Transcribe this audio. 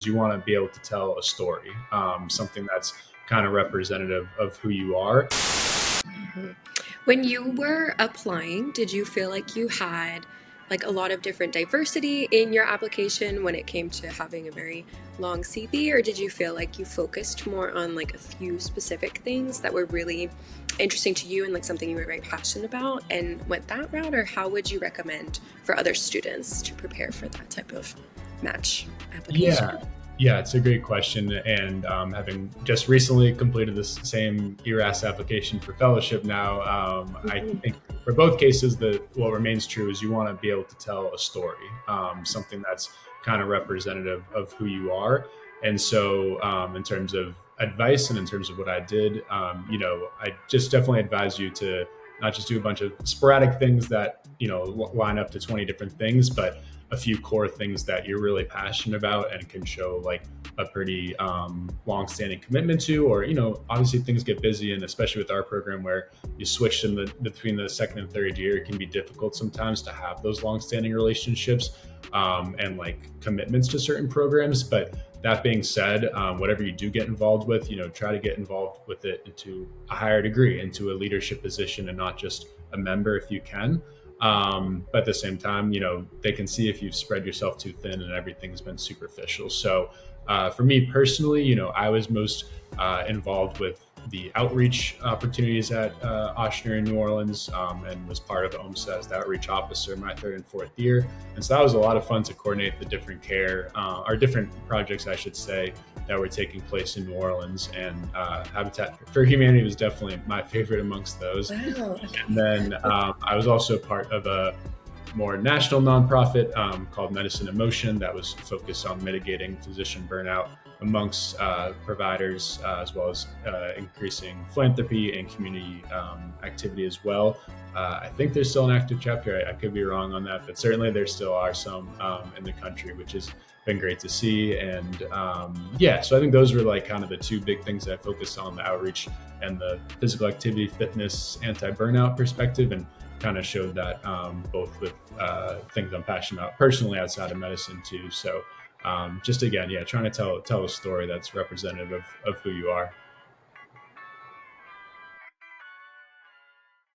you want to be able to tell a story, something that's kind of representative of who you are. Mhm. When you were applying, did you feel like you had like a lot of different diversity in your application when it came to having a very long CV, or did you feel like you focused more on like a few specific things that were really interesting to you and like something you were very passionate about and went that route? Or how would you recommend for other students to prepare for that type of match application? Yeah, yeah, it's a great question. And having just recently completed this same ERAS application for fellowship now, I Mhm. think for both cases, what remains true is you want to be able to tell a story, something that's kind of representative of who you are. And so, in terms of advice and in terms of what I did, I just definitely advise you to not just do a bunch of sporadic things that line up to 20 different things, but a few core things that you're really passionate about and can show like a pretty long-standing commitment to. Or obviously things get busy, and especially with our program where you switch between the second and third year, it can be difficult sometimes to have those long-standing relationships and like commitments to certain programs. But that being said, whatever you do get involved with, try to get involved with it into a higher degree, into a leadership position, and not just a member if you can. But at the same time, they can see if you've spread yourself too thin and everything's been superficial. So for me personally, I was most involved with the outreach opportunities at Ochsner in New Orleans, and was part of OMSA as the outreach officer my third and fourth year. And so that was a lot of fun to coordinate the different or different projects, I should say, that were taking place in New Orleans. And Habitat for Humanity was definitely my favorite amongst those. Wow. And then I was also part of a more national nonprofit called Medicine in Motion that was focused on mitigating physician burnout amongst providers, as well as increasing philanthropy and community activity as well. I think there's still an active chapter. I could be wrong on that, but certainly there still are some in the country, which has been great to see. And so I think those were like kind of the two big things that I focused on: the outreach and the physical activity, fitness, anti-burnout perspective, and kind of showed that both with things I'm passionate about personally outside of medicine too. So just again, trying to tell a story that's representative of who you are.